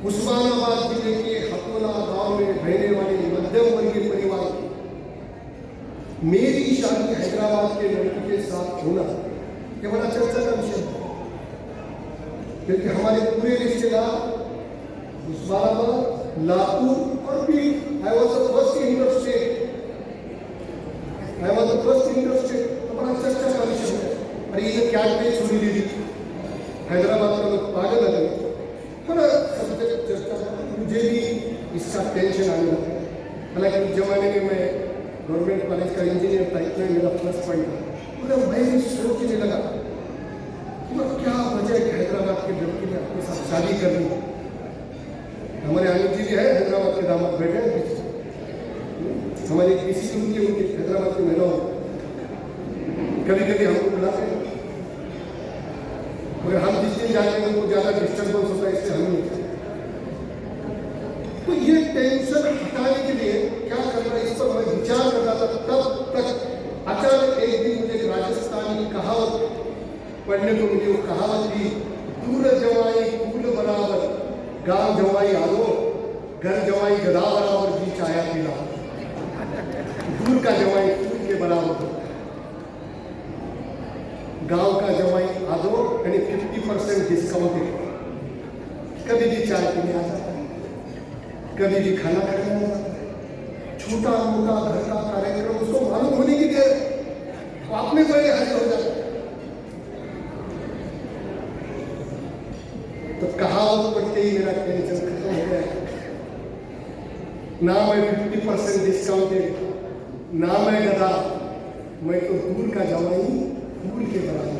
उस्मानाबाद जिले के हकोला गांव में रहने वाले मध्यम वर्गीय परिवार की मेरी शादी हैदराबाद के लड़की के साथ होना ये बड़ा चर्चा का विषय है, क्योंकि हमारे पूरे रिश्तेदार उस्मानाबाद, लातूर और पीर। I was the first interstate, तो बड़ा चर्चा का विषय है। अरे ये क्या सुनी दीदी हैदराबाद का लोग पागल लगे, बड़ा सब्जेक्ट चर्चा। मुझे भी इसका टेंशन आने लगा। हालांकि उस जमाने में मैं गवर्नमेंट कॉलेज का इंजीनियर था, इतना मेरा प्लस पॉइंट था। मतलब मैं भी सोचने लगा कि वह क्या वजह है कि हैदराबाद के लड़की ने अपने साथ शादी करनी। हमारे आनंद जी है हैदराबाद के दामाद बैठे हैं, हमारी किसी उनकी हैदराबाद की महिलाओं कभी कभी हमको बुलाते हैं, मगर हम जिस दिन जाते हैं वो ज़्यादा डिस्टर्बेंस होता है, इसलिए हम नहीं जाते। तो ये टेंशन हटाने के लिए क्या करना है, इस पर मैं विचार कर रहा था। तब तक अचानक एक दिन मुझे राजस्थानी कहावत पढ़ने को मिली। वो कहावत थी, दूर जवाई फूल बराबर, गांव जवाई आलो, घर जवाई गधा बराबर, जी चाया पीला। दूर का जवाई फूल के बराबर, गांव का जवाई आदो यानी 50% डिस्काउंटेड। कभी भी चाय पीने आ जाता है, कभी भी खाना खाने आ जाता है, छोटा मोटा घर का कार्यक्रम उसको मालूम होने की देर आप में पहले हाजिर हो जाता है। तो कहावत पढ़ते ही मेरा टेंशन खत्म हो गया। ना मैं 50% डिस्काउंटेड, ना मैं गधा, मैं तो दूर का जवाई फूल के बराबर।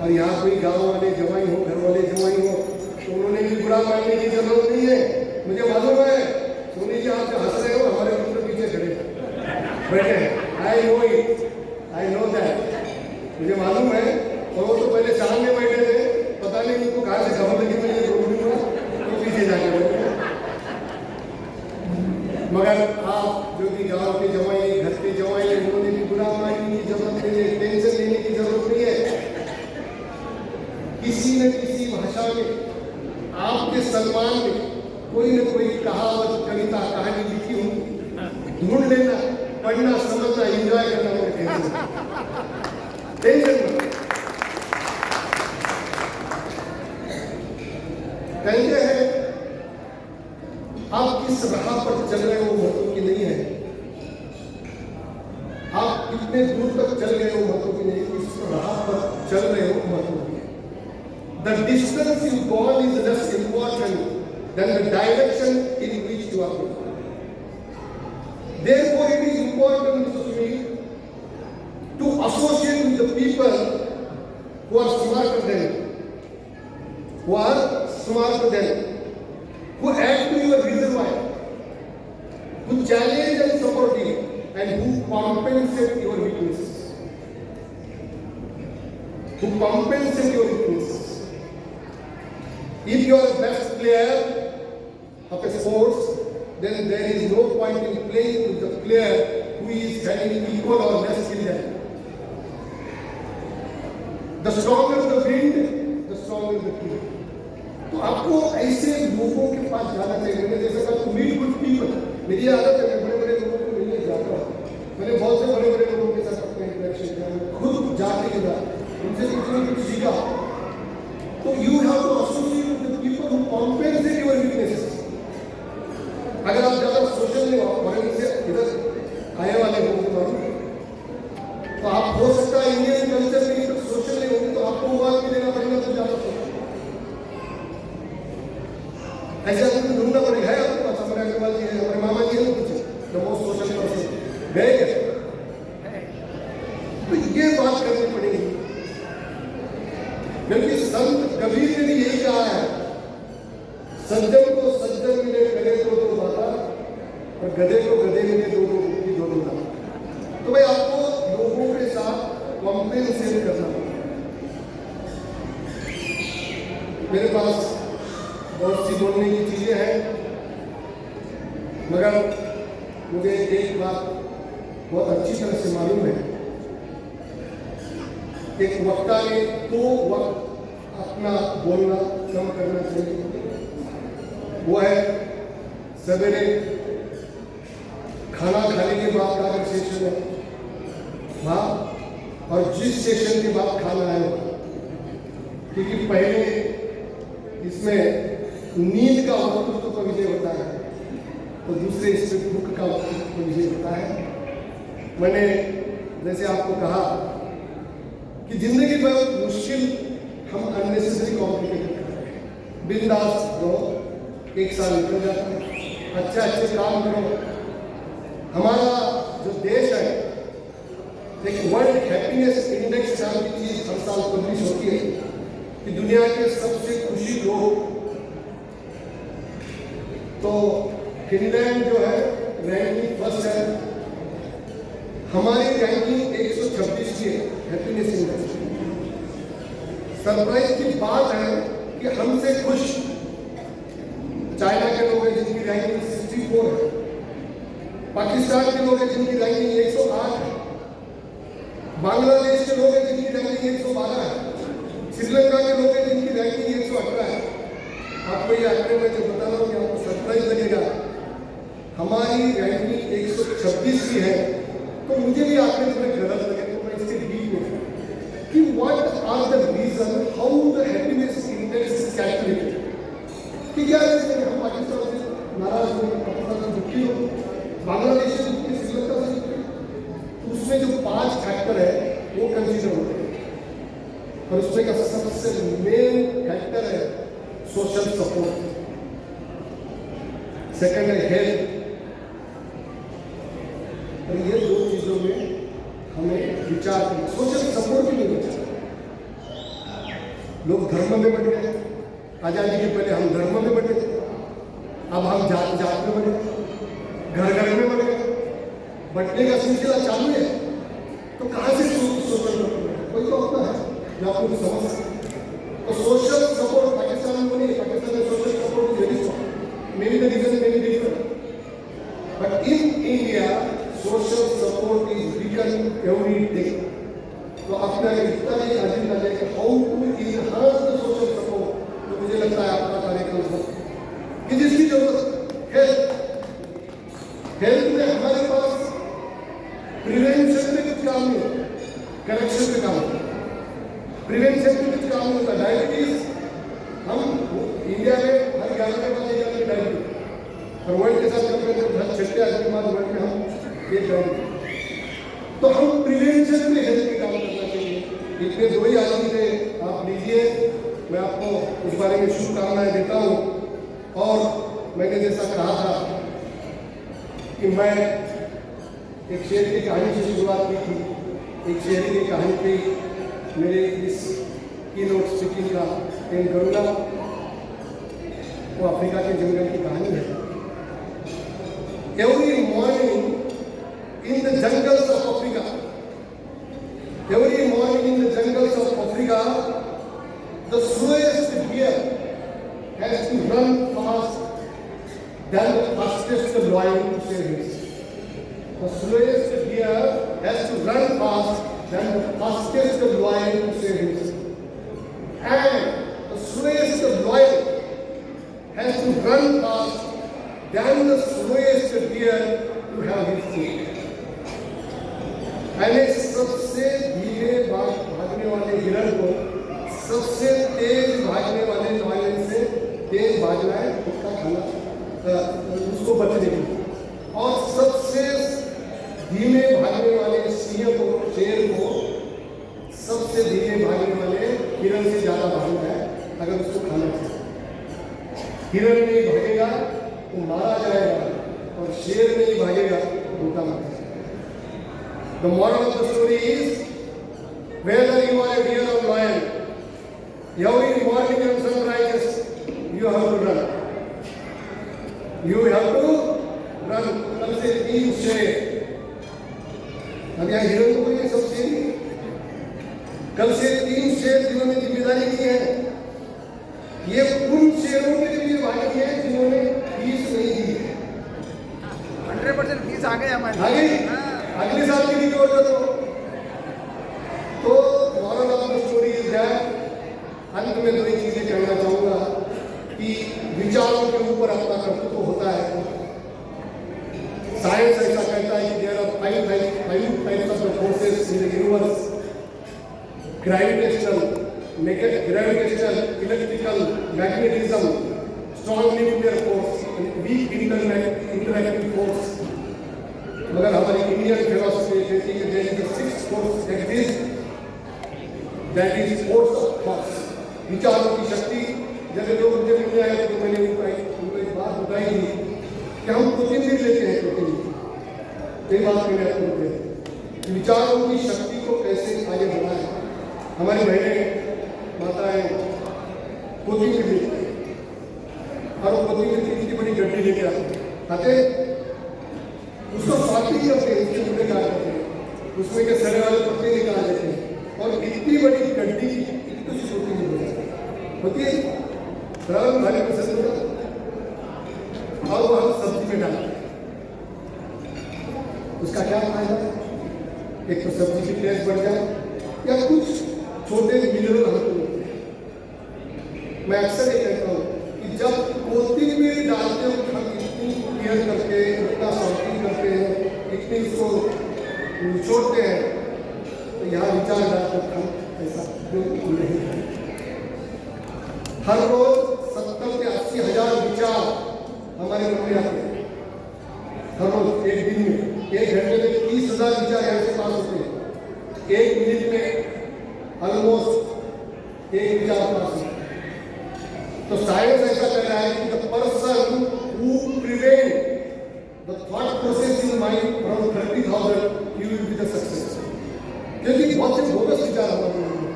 और यहाँ कोई गांव वाले जवाई हो, घर वाले जवाई हो, तो उन्होंने भी बुरा मानने की जरूरत नहीं है। मुझे मालूम है, सोनी जी आप जो हंस रहे हो, हमारे मित्र पीछे खड़े बैठे हैं। I know it, I know that, मुझे मालूम है। और वो तो पहले सामने बैठे थे, पता नहीं उनको कहाँ से खबर लगी मुझे रोक दूंगा, तो पीछे जाके बैठे। मगर आप जो भी गांव के जवाई, घर के जवाई, उन्होंने भी बुरा मानने की जरूरत नहीं है, टेंशन लेने की जरूरत नहीं है। किसी न किसी भाषा में आपके सम्मान में कोई न कोई कहावत, कविता, कहानी लिखी होगी, ढूंढ लेना, पढ़ना, समझना, एंजॉय करना। मेरे टेंशन कहते हैं आप किस राह पर चल रहे हो महत्व की नहीं है, आप कितने दूर तक चल रहे हो महत्व की नहीं, किस राह पर चल रहे हो महत्व की है। The distance you gone is less important than the direction in which you are going. Therefore, it is important to me to associate with the people who are smarter than who add to your reservoir, who challenge and support you, and who compensate your weaknesses. If you are the best player of a sports, then there is no point in playing with the player who is having equal or less skill than you. The stronger the wind, the stronger the team. तो आपको ऐसे लोगों के पास जाना चाहिए। मैंने जैसे कहा टू मीट गुड पीपल, मेरी आदत है, मैं बड़े बड़े लोगों को मिलने जाता हूँ। मैंने बहुत से बड़े बड़े लोगों के साथ अपने इंटरेक्शन किया, खुद जाके के बाद उनसे कुछ न कुछ सीखा। तो you have to associate with people who compensate your weaknesses. अगर आप ज़्यादा सोशल नहीं हो, फॉरेन से इधर आए वाले हो, तो आप हो सकता है इंडियन कल्चर में तक सोशल नहीं होगी, तो आपको मोबाइल भी देना पड़ेगा, तो ज़्यादा सोशल ऐसे आपको ढूंढना पड़ेगा। है आपके पास गए कैसे? तो ये बात करनी पड़ेगी, क्योंकि संत कबीर ने भी यही कहा है, सज्जन को सज्जन मिले करे तो दो बाता, और गधे को गधे मिले दो दो की दो बाता। तो भाई आपको लोगों के साथ कॉम्पेंसेट करना होगा। मेरे पास बहुत सी बोलने की चीजें हैं, मगर मुझे एक बात बहुत अच्छी तरह से मालूम है, एक वक्ता ने दो वक्त अपना बोलना कम करना चाहिए। वो है सवेरे खाना खाने के बाद का अगर सेशन है वहाँ, और जिस सेशन के बाद खाना है वहाँ, क्योंकि पहले इसमें नींद का वक्तृत्व का विजय होता है, तो दूसरे इसमें भूख का वक्तृत्व का विजय होता है। मैंने जैसे आपको कहा कि जिंदगी बहुत मुश्किल हम अननेसेसरी कॉम्प्लिकेटेड कर रहे हैं। बिंदास रहो, एक साल निकल जाता है, अच्छे अच्छे काम करो। हमारा जो देश है, एक वर्ल्ड हैप्पीनेस इंडेक्स नाम की चीज हर साल पब्लिश होती है कि दुनिया के सबसे खुशी लोग, तो फिनलैंड जो है रैंकिंग फर्स्ट है, हमारी रैंकिंग 126 की है हैप्पीनेस इंडेक्स। सरप्राइज की बात है कि हमसे खुश चाइना के लोग हैं जिनकी रैंकिंग 64 है, पाकिस्तान के लोग हैं जिनकी रैंकिंग 108 है, बांग्लादेश के लोग हैं जिनकी रैंकिंग 112 है, श्रीलंका के लोग हैं जिनकी रैंकिंग 118 है। आपको ये आंकड़े में जो बता रहा हूँ कि आपको सरप्राइज लगेगा, हमारी रैंकिंग 126 की है। तो मुझे भी आंकड़े थोड़े गलत लगे, तो मैं इसके बीच में कि what are the reason how the happiness index is calculated, कि क्या है हम पाकिस्तान से नाराज हो, पाकिस्तान से दुखी हो, बांग्लादेश से दुखी, श्रीलंका से दुखी, तो उसमें जो 5 फैक्टर है वो कंसीडर होते हैं, और उसमें का सबसे मेन फैक्टर है सोशल सपोर्ट, सेकंड है हेल्थ, और ये दो चीजों में हमें विचार करना। सोशल सपोर्ट भी नहीं बचा, लोग धर्म में बट गए। आजादी के पहले हम धर्म में बटे थे, अब हम जात जात में बट गए, घर घर में बट गए, बटने का सिलसिला चालू है। तो कहाँ से सोशल सपोर्ट? कोई तो अपना है जो आपको समझ सकते। तो सोशल सपोर्ट पाकिस्तान में नहीं है, पाकिस्तान में social support very strong, may be the reason may be different, but in India social support is weaken every day. तो अपना इतना ही एजेंडा है कि how to enhance the social support, तो मुझे लगता है आपका कार्यक्रम हो कि जिसकी जरूरत हेल्थ में हमारे पास प्रिवेंशन में कुछ काम नहीं होता, करेक्शन में काम होता है। प्रिवेंशन में कुछ काम नहीं होता। डायबिटीज हम इंडिया में हर 11 के बाद एक आदमी डायबिटीज, और वर्ल्ड के साथ कंपेयर करते हैं 6 आदमी के बाद वर्ल्ड में हम एक डायबिटीज। तो हम प्रिवेंशन में हेल्थ के काम करना चाहिए। इतने 2 ही आदमी थे, आप लीजिए, मैं आपको उस बारे में शुभकामनाएं देता हूँ। और मैंने जैसा कहा था कि मैं एक शेर की कहानी से शुरुआत की थी, एक शेर की कहानी पे मेरे इस कीनोट स्पीकिंग का एंड करूँगा। वो अफ्रीका के जंगल की कहानी है। Every morning in the jungles of Africa, every morning in the jungles of Africa, the slowest deer has to run fast than the fastest lion to save himself. The slowest deer has to run fast than the fastest lion to save himself. And the slowest lion has to run fast than the slowest deer to have his food. मैंने सबसे धीरे भागने वाले हिरण को सबसे तेज भागने वाले लायन से तेज भागना है, उसका खाना उसको बचने के लिए, और सबसे धीमे भागने वाले सिंह को, शेर को सबसे धीमे भागने वाले हिरण से ज्यादा भागना है अगर उसको खाना चाहिए। हिरण नहीं भागेगा तो मारा जाएगा, और शेर नहीं भागेगा तो धोखा मार जाएगा। The moral of the story is, whether you are a deer or lion, every morning when sun rises, you have to run. You have to run. कल से 3 शेर. अब यहाँ हीरो तो कोई सब शेर ही. कल से 3 शेर जिन्होंने जिम्मेदारी ली है, ये उन शेरों के लिए भागी है जिन्होंने फीस नहीं दी है. 100% फीस आ गई हमारी. आ गई. अगले साल की भी ऑर्डर हो. तो moral of the story is that, अंत में 2 चीजें कहना चाहूंगा कि विचारों के ऊपर अपना कर्तृत्व होता है. साइंस ऐसा कहता है कि there are 5 types of the forces in the universe: gravitational, electrical, magnetism, strong nuclear force, weak interactive force. मगर हमारी इंडियन फिलॉसफी कहती है कि there is a 6th force exist, that is force of thoughts. विचारों की शक्ति. जब लोग मुझे मिलने आए तो मैंने उनको एक बात बताई थी कि हम प्रोटीन भी लेते हैं. ये बात मैंने आपको बताई, विचारों की शक्ति को कैसे आगे बढ़ाएं. हमारी बहनें माताएं प्रोटीन भी लेती हैं और वो प्रोटीन की इतनी बड़ी गड्डी लेके आते उसको सॉर्टिंग करते हैं, उसके मुद्दे निकाल करते हैं, उसमें के सड़े वाले पत्ते निकाल देते हैं और इतनी बड़ी गड्डी इतनी सी प्रोटीन होती है. बराबर भारी पसंद होता है और वो हम सब्जी में डालते हैं. उसका क्या फायदा है? एक तो सब्जी की टेस्ट बढ़ जाए या कुछ छोटे मिनरल हमको मिलते हैं. मैं अक्सर ये कहता हूँ कि जब कोथिंबीर डालते हो हम इतनी केयर करके, इतना सॉर्टिंग करते हैं, इतनी उसको निचोड़ते हैं, तो यहाँ विचार डालकर हम ऐसा क्यों नहीं करते. हर रोज 70 से 80 हजार विचार हमारे मन में आते हैं. हर रोज एक दिन में 1 घंटे में 30,000 विचार यहाँ से पास होते हैं. 1 मिनट में ऑलमोस्ट 1 विचार पास होते हैं. तो साइंस ऐसा कह रहा है कि the person who prevent the thought process in mind from 30,000 he will be the success. क्योंकि बहुत से बोगस विचार हमारे मन में.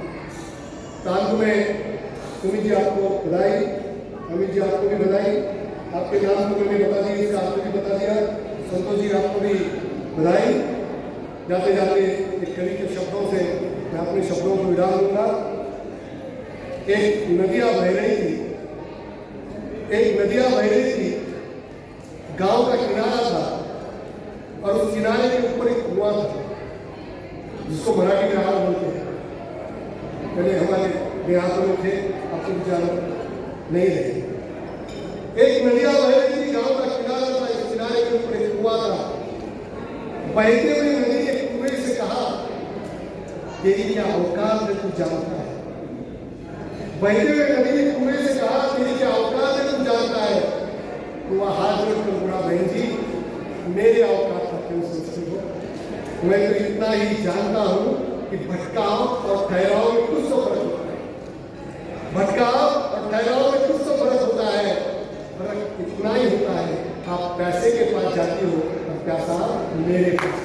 तांत में सुमित जी आपको बधाई, अमित जी आपको भी बधाई. आपके नाम को मैंने बता दिया, इसका आपको भी बता दिया. संतोष जी आपको भी बधाई. जाते जाते एक कवि के शब्दों से मैं अपने शब्दों को विराम दूंगा. एक नदियाँ बह रही थी, गांव का किनारा था और उस किनारे के ऊपर एक कुआं था जिसको मराठी में हाल बोलते हैं. पहले हमारे देहातों में थे, अब तो विचार नहीं रहे. एक नदियाँ बह रही थी, गांव का किनारा था, इस किनारे के ऊपर एक कुआं था. बहते हुए नदी ने कुएं से कहा, तेरी क्या औकात है, तू जानता है. बहते हुए नदी ने कुएं से कहा, तेरी क्या औकात है, तू जानता है. तो वह हाथ जोड़कर बोला, बहन जी मेरे औकात का क्यों सोचती हो. मैं तो इतना ही जानता हूँ कि भटकाव और ठहराव में कुछ तो फर्क होता है. भटकाव और ठहराव में कुछ तो फर्क होता है. फर्क इतना ही होता है, आप पैसे के पास जाती हो और पैसा मेरे पास,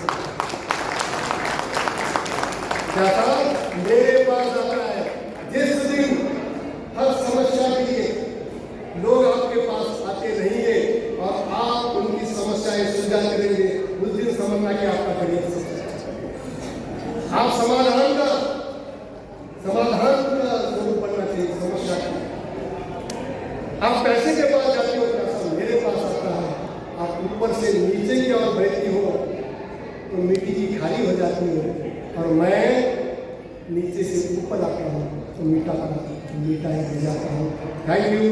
पैसा मेरे पास आता है. जिस दिन हर समस्या के लिए लोग आपके पास आते रहेंगे और आप उनकी समस्याएं सुलझा करेंगे, उस दिन समझना कि आपका करियर आप समाधान का स्वरूप बनना चाहिए. समस्या का आप पैसे के पास जाते हो, पैसा मेरे पास आता है. आप ऊपर से नीचे की ओर बढ़ती हो तो मिट्टी की खाली हो जाती है और मैं नीचे से ऊपर आता हूँ तो मीठा ही हो जाता हूँ. Thank you.